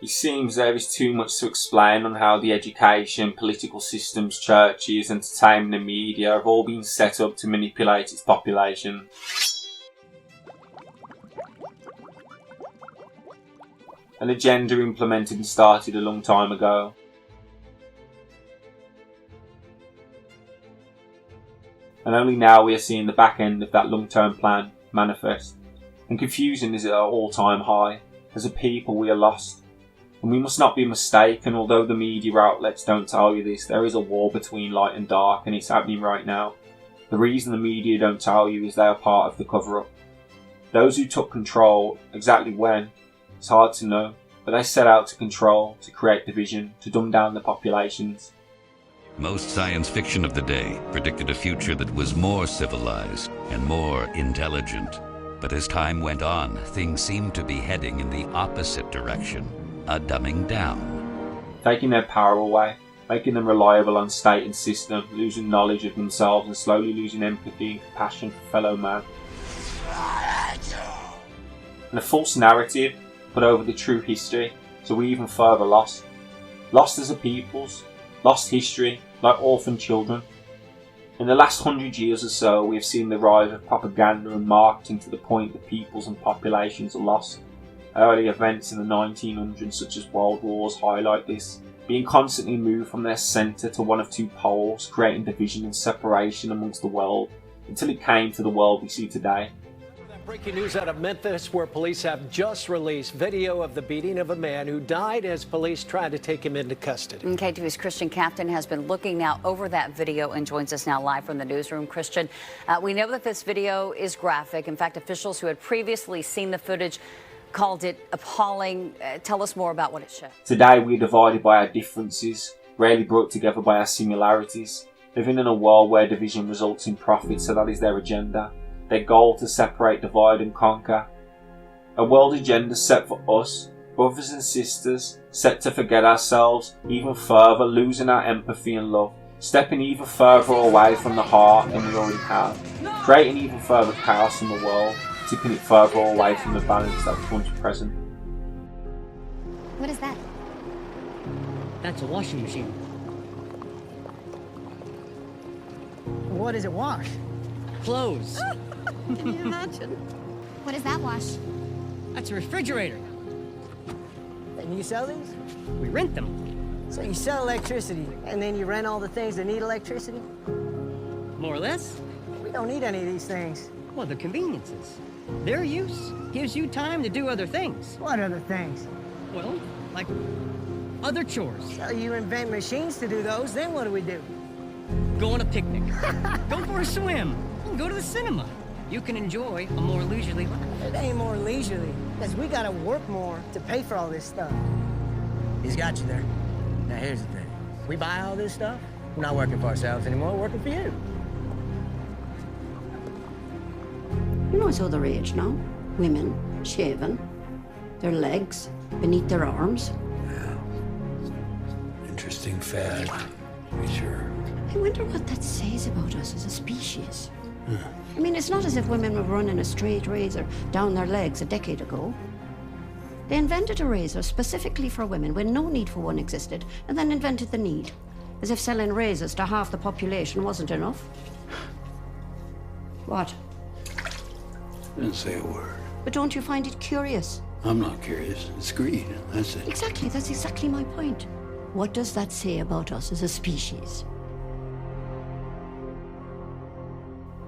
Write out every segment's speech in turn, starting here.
It seems there is too much to explain on how the education, political systems, churches, entertainment and media have all been set up to manipulate its population. An agenda implemented and started a long time ago. And only now we are seeing the back end of that long-term plan manifest. And confusion is at an all-time high. As a people we are lost. And we must not be mistaken, although the media outlets don't tell you this, there is a war between light and dark and it's happening right now. The reason the media don't tell you is they are part of the cover-up. Those who took control, exactly when, it's hard to know, but they set out to control, to create division, to dumb down the populations. Most science fiction of the day predicted a future that was more civilized and more intelligent. But as time went on, things seemed to be heading in the opposite direction, a dumbing down. Taking their power away, making them reliable on state and system, losing knowledge of themselves and slowly losing empathy and compassion for fellow man. And a false narrative put over the true history, so we're even further lost. Lost as a peoples, lost history, like orphan children. In the last 100 years or so, we have seen the rise of propaganda and marketing to the point that peoples and populations are lost. Early events in the 1900s, such as world wars, highlight this, being constantly moved from their centre to one of two poles, creating division and separation amongst the world, until it came to the world we see today. Breaking news out of Memphis, where police have just released video of the beating of a man who died as police tried to take him into custody. KTV's Christian Captain has been looking now over that video and joins us now live from the newsroom. Christian, we know that this video is graphic. In fact, officials who had previously seen the footage called it appalling. Tell us more about what it showed. Today we are divided by our differences, rarely brought together by our similarities, living in a world where division results in profit, so that is their agenda. Their goal to separate, divide and conquer. A world agenda set for us, brothers and sisters, set to forget ourselves even further, losing our empathy and love, stepping even further away from the heart than we already have, creating even further chaos in the world, tipping it further away from the balance that was once present. What is that? That's a washing machine. What does it wash? Clothes. Can you imagine? What does that wash? That's a refrigerator. And you sell these? We rent them. So you sell electricity, and then you rent all the things that need electricity? More or less. We don't need any of these things. Well, the conveniences. Their use gives you time to do other things. What other things? Well, like other chores. So you invent machines to do those, then what do we do? Go on a picnic. Go for a swim. Go to the cinema. You can enjoy a more leisurely life. It ain't more leisurely, because we gotta work more to pay for all this stuff. He's got you there. Now here's the thing. We buy all this stuff, we're not working for ourselves anymore, we're working for you. You know it's other age now. Women, shaven, their legs beneath their arms. Yeah. Interesting fad, to be sure. I wonder what that says about us as a species. I mean, it's not as if women were running a straight razor down their legs a decade ago. They invented a razor specifically for women when no need for one existed, and then invented the need. As if selling razors to half the population wasn't enough. What? Didn't say a word. But don't you find it curious? I'm not curious. It's greed. That's it. Exactly, that's exactly my point. What does that say about us as a species?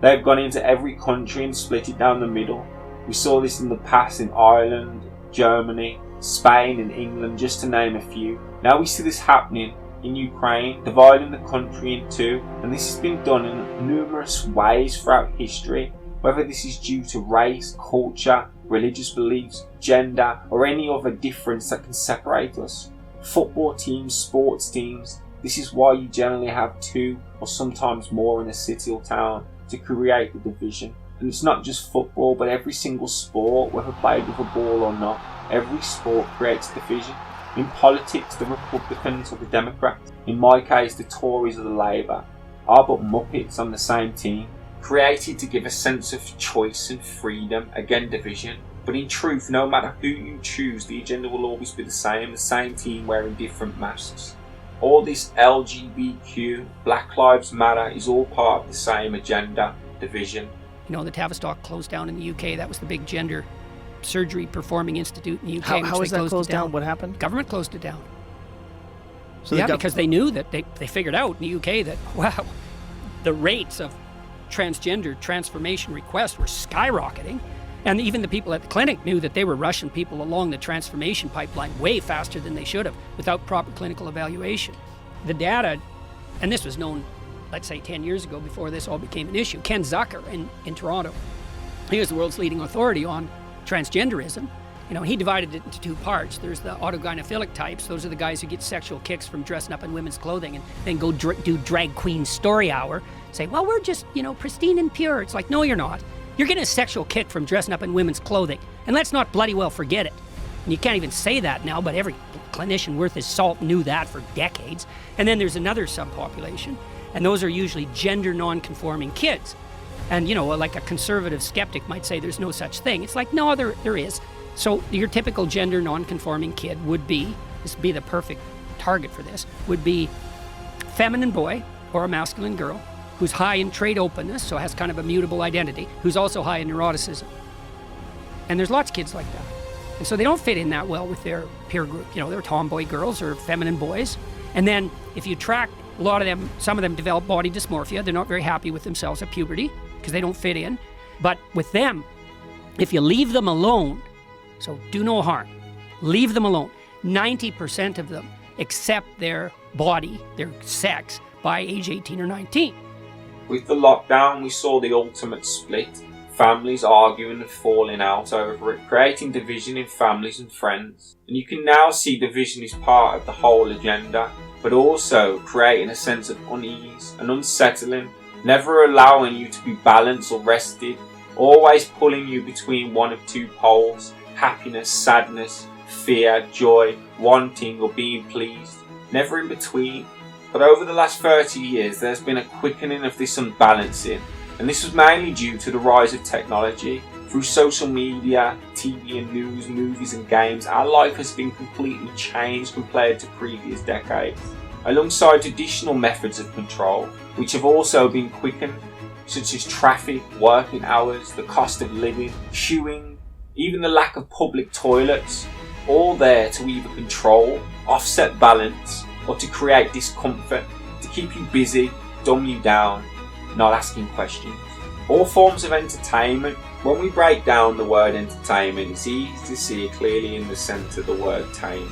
They've gone into every country and split it down the middle. We saw this in the past in Ireland, Germany, Spain and England, just to name a few. Now we see this happening in Ukraine, dividing the country in two, and this has been done in numerous ways throughout history, whether this is due to race, culture, religious beliefs, gender, or any other difference that can separate us. Football teams, sports teams, this is why you generally have two or sometimes more in a city or town, to create the division. And it's not just football, but every single sport, whether played with a ball or not, every sport creates division. In politics, the Republicans or the Democrats, in my case the Tories or the Labour, are but muppets on the same team, created to give a sense of choice and freedom, again division. But in truth, no matter who you choose, the agenda will always be the same team wearing different masks. All this LGBTQ, Black Lives Matter, is all part of the same agenda, division. You know, the Tavistock closed down in the UK. That was the big gender surgery performing institute in the UK. How is that closed down? What happened? Government closed it down. So yeah, because they knew that they figured out in the UK that, wow, the rates of transgender transformation requests were skyrocketing. And even the people at the clinic knew that they were rushing people along the transformation pipeline way faster than they should have without proper clinical evaluation. The data, and this was known, let's say 10 years ago before this all became an issue. Ken Zucker in Toronto, he was the world's leading authority on transgenderism. You know, he divided it into two parts. There's the autogynephilic types. Those are the guys who get sexual kicks from dressing up in women's clothing and then go do drag queen story hour. Say, well, we're just, you know, pristine and pure. It's like, no, you're not. You're getting a sexual kick from dressing up in women's clothing. And let's not bloody well forget it. And you can't even say that now, but every clinician worth his salt knew that for decades. And then there's another subpopulation, and those are usually gender non-conforming kids. And, you know, like a conservative skeptic might say there's no such thing. It's like, no, there is. So your typical gender non-conforming kid would be, this would be the perfect target for this, would be feminine boy or a masculine girl who's high in trait openness, so has kind of a mutable identity, who's also high in neuroticism. And there's lots of kids like that. And so they don't fit in that well with their peer group. You know, they're tomboy girls or feminine boys. And then if you track a lot of them, some of them develop body dysmorphia. They're not very happy with themselves at puberty because they don't fit in. But with them, if you leave them alone, so do no harm, leave them alone, 90% of them accept their body, their sex, by age 18 or 19. With the lockdown, we saw the ultimate split. Families arguing and falling out over it, creating division in families and friends. And you can now see division is part of the whole agenda, but also creating a sense of unease and unsettling, never allowing you to be balanced or rested, always pulling you between one of two poles, happiness, sadness, fear, joy, wanting or being pleased, never in between. But over the last 30 years, there's been a quickening of this unbalancing, and this was mainly due to the rise of technology. Through social media, TV and news, movies and games, our life has been completely changed compared to previous decades, alongside traditional methods of control, which have also been quickened, such as traffic, working hours, the cost of living, queuing, even the lack of public toilets, all there to either control, offset balance, or to create discomfort, to keep you busy, dumb you down, not asking questions. All forms of entertainment, when we break down the word entertainment, it's easy to see it clearly in the sense of the word tame.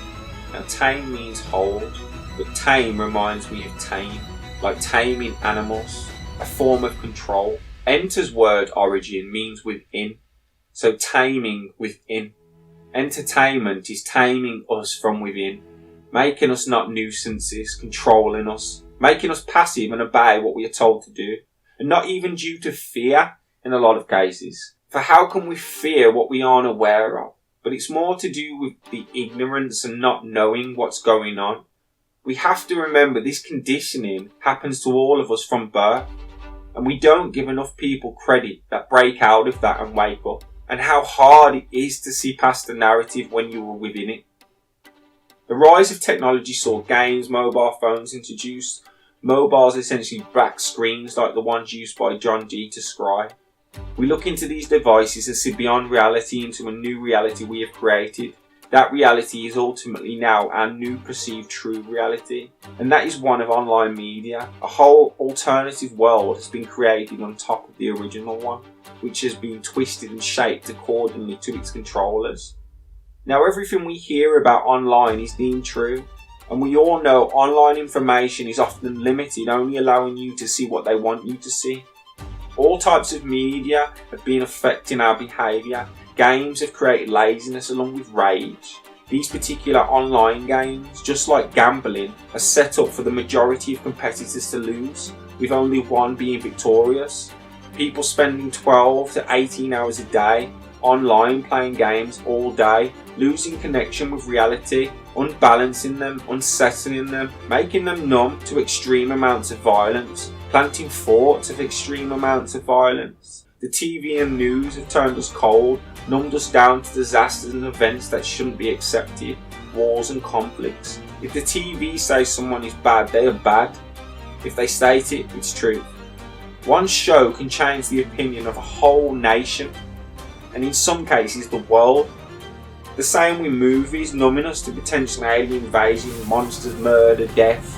Now tame means hold, but tame reminds me of tame, like taming animals, a form of control. Enter's word origin means within, so taming within. Entertainment is taming us from within, making us not nuisances, controlling us, making us passive and obey what we are told to do, and not even due to fear in a lot of cases. For how can we fear what we aren't aware of? But it's more to do with the ignorance and not knowing what's going on. We have to remember this conditioning happens to all of us from birth, and we don't give enough people credit that break out of that and wake up, and how hard it is to see past the narrative when you were within it. The rise of technology saw games, mobile phones introduced. Mobiles essentially black screens like the ones used by John Dee to scry. We look into these devices and see beyond reality into a new reality we have created. That reality is ultimately now our new perceived true reality, and that is one of online media. A whole alternative world has been created on top of the original one, which has been twisted and shaped accordingly to its controllers. Now everything we hear about online is deemed true, and we all know online information is often limited, only allowing you to see what they want you to see. All types of media have been affecting our behaviour. Games have created laziness along with rage. These particular online games, just like gambling, are set up for the majority of competitors to lose, with only one being victorious. People spending 12 to 18 hours a day online playing games all day, losing connection with reality, unbalancing them, unsettling them, making them numb to extreme amounts of violence, planting thoughts of extreme amounts of violence. The TV and news have turned us cold, numbed us down to disasters and events that shouldn't be accepted, wars and conflicts. If the TV says someone is bad, they are bad. If they state it, it's truth. One show can change the opinion of a whole nation, and in some cases the world. The same with movies, numbing us to potential alien invasion, monsters, murder, death.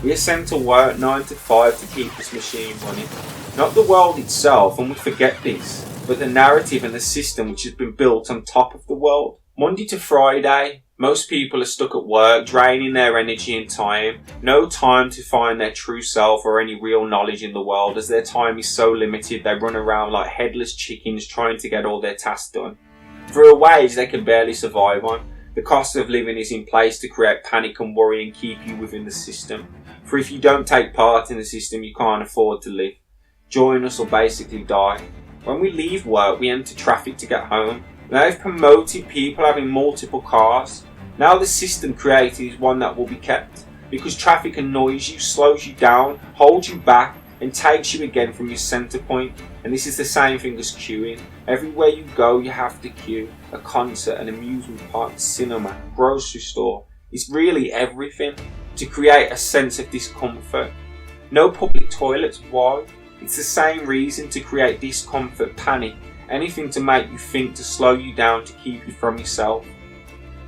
We are sent to work 9 to 5 to keep this machine running. Not the world itself, and we forget this, but the narrative and the system which has been built on top of the world. Monday to Friday, most people are stuck at work, draining their energy and time. No time to find their true self or any real knowledge in the world, as their time is so limited they run around like headless chickens trying to get all their tasks done. For a wage they can barely survive on. The cost of living is in place to create panic and worry and keep you within the system. For if you don't take part in the system, you can't afford to live. Join us or basically die. When we leave work, we enter traffic to get home. They've promoted people having multiple cars. Now the system created is one that will be kept, because traffic annoys you, slows you down, holds you back, and takes you again from your centre point. And this is the same thing as queuing. Everywhere you go, you have to queue. A concert, an amusement park, cinema, grocery store. It's really everything to create a sense of discomfort. No public toilets, why? It's the same reason, to create discomfort, panic, anything to make you think, to slow you down, to keep you from yourself.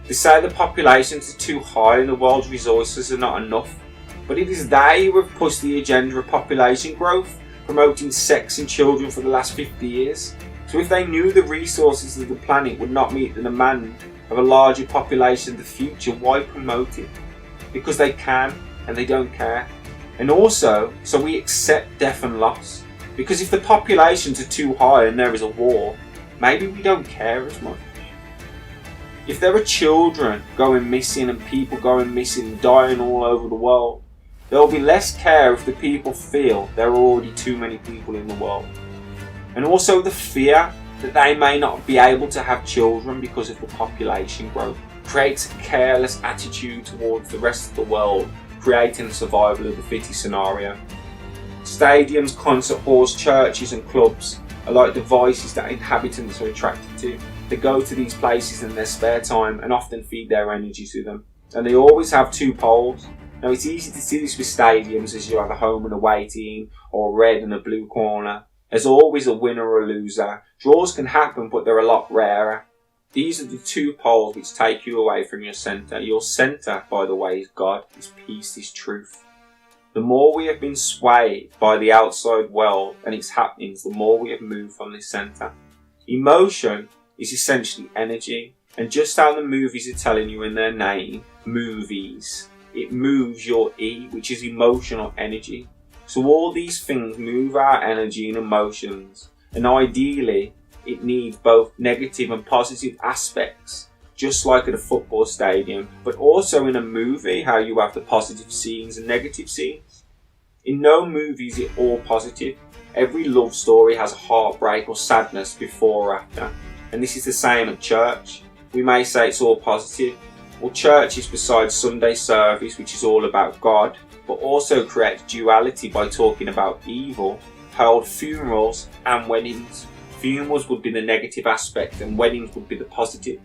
They say the populations are too high and the world's resources are not enough. But it is they who have pushed the agenda of population growth, promoting sex and children for the last 50 years. So if they knew the resources of the planet would not meet the demand of a larger population in the future, why promote it? Because they can, and they don't care. And also, so we accept death and loss. Because if the populations are too high and there is a war, maybe we don't care as much. If there are children going missing and people going missing and dying all over the world, there will be less care if the people feel there are already too many people in the world. And also the fear that they may not be able to have children because of the population growth creates a careless attitude towards the rest of the world, creating a survival of the fittest scenario. Stadiums, concert halls, churches and clubs are like devices that inhabitants are attracted to. They go to these places in their spare time and often feed their energy to them. And they always have two poles. Now it's easy to see this with stadiums, as you have a home and away team, or a red and a blue corner. There's always a winner or a loser. Draws can happen, but they're a lot rarer. These are the two poles which take you away from your centre. Your centre, by the way, is God, is peace, is truth. The more we have been swayed by the outside world and its happenings, the more we have moved from this centre. Emotion is essentially energy, and just how the movies are telling you in their name, movies, it moves your E, which is emotional energy. So all these things move our energy and emotions, and ideally it needs both negative and positive aspects, just like at a football stadium, but also in a movie, how you have the positive scenes and negative scenes. In no movie is it all positive. Every love story has a heartbreak or sadness before or after. And this is the same at church. We may say it's all positive. Well, church is besides Sunday service, which is all about God, but also creates duality by talking about evil, held funerals and weddings. Funerals would be the negative aspect and weddings would be the positive.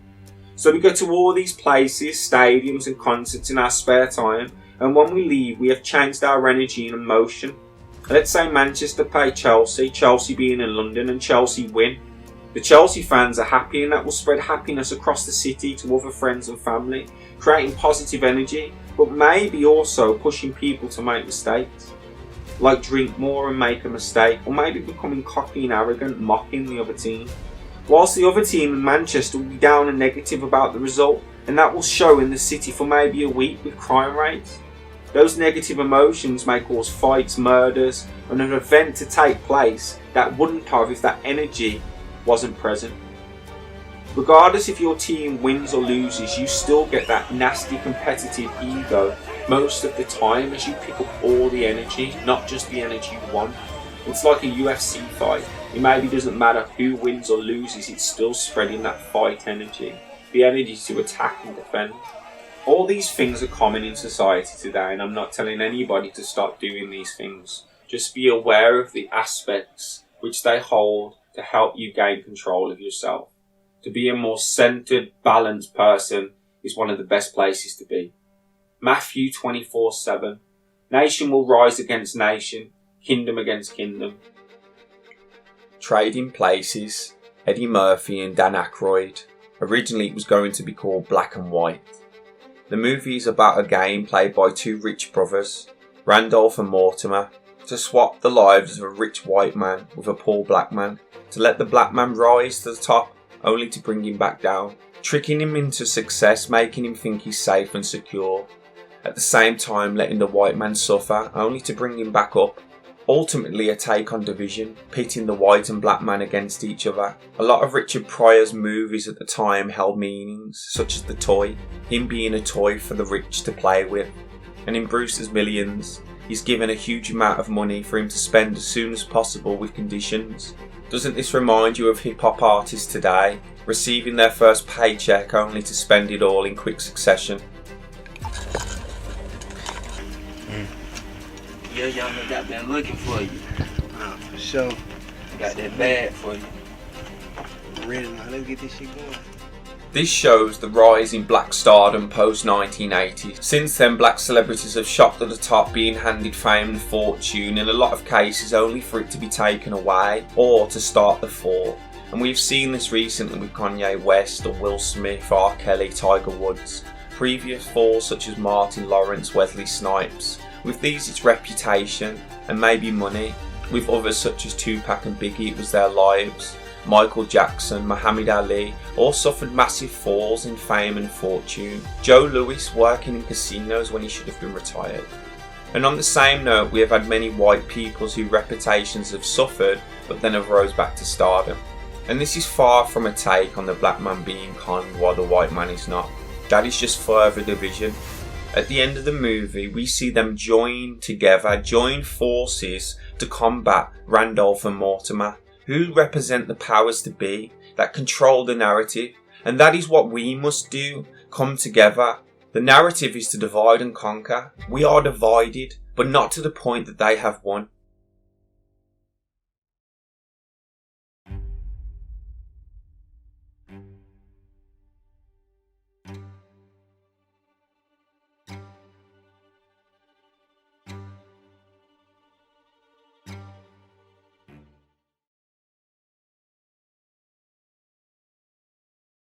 So we go to all these places, stadiums and concerts in our spare time, and when we leave we have changed our energy and emotion. Let's say Manchester play Chelsea, Chelsea being in London, and Chelsea win. The Chelsea fans are happy, and that will spread happiness across the city to other friends and family, creating positive energy, but maybe also pushing people to make mistakes. Like drink more and make a mistake, or maybe becoming cocky and arrogant, mocking the other team. Whilst the other team in Manchester will be down and negative about the result, and that will show in the city for maybe a week with crime rates. Those negative emotions may cause fights, murders, and an event to take place that wouldn't have if that energy wasn't present. Regardless if your team wins or loses, you still get that nasty competitive ego most of the time, as you pick up all the energy, not just the energy you want. It's like a UFC fight. It maybe doesn't matter who wins or loses, it's still spreading that fight energy, the energy to attack and defend. All these things are common in society today, and I'm not telling anybody to stop doing these things. Just be aware of the aspects which they hold to help you gain control of yourself. To be a more centered, balanced person is one of the best places to be. Matthew 24:7. Nation will rise against nation, kingdom against kingdom. Trading Places, Eddie Murphy and Dan Aykroyd. Originally it was going to be called Black and White. The movie is about a game played by two rich brothers, Randolph and Mortimer, to swap the lives of a rich white man with a poor black man, to let the black man rise to the top, only to bring him back down, tricking him into success, making him think he's safe and secure, at the same time letting the white man suffer, only to bring him back up. Ultimately a take on division, pitting the white and black man against each other. A lot of Richard Pryor's movies at the time held meanings, such as The Toy, him being a toy for the rich to play with. And in Brewster's Millions, he's given a huge amount of money for him to spend as soon as possible with conditions. Doesn't this remind you of hip-hop artists today, receiving their first paycheck only to spend it all in quick succession? Your young got been looking for you. For sure. Got that bad for you. I'm ready now. Let's get this shit going. This shows the rise in black stardom post-1980. Since then, black celebrities have shot to the top, being handed fame and fortune, in a lot of cases only for it to be taken away or to start the fall. And we've seen this recently with Kanye West or Will Smith, R. Kelly, Tiger Woods. Previous falls such as Martin Lawrence, Wesley Snipes. With these it's reputation and maybe money. With others such as Tupac and Biggie it was their lives. Michael Jackson, Muhammad Ali all suffered massive falls in fame and fortune. Joe Louis working in casinos when he should have been retired. And on the same note, we have had many white peoples whose reputations have suffered but then have rose back to stardom. And this is far from a take on the black man being conned while the white man is not. That is just further division. At the end of the movie, we see them join forces to combat Randolph and Mortimer, who represent the powers to be that control the narrative. And that is what we must do, come together. The narrative is to divide and conquer. We are divided, but not to the point that they have won.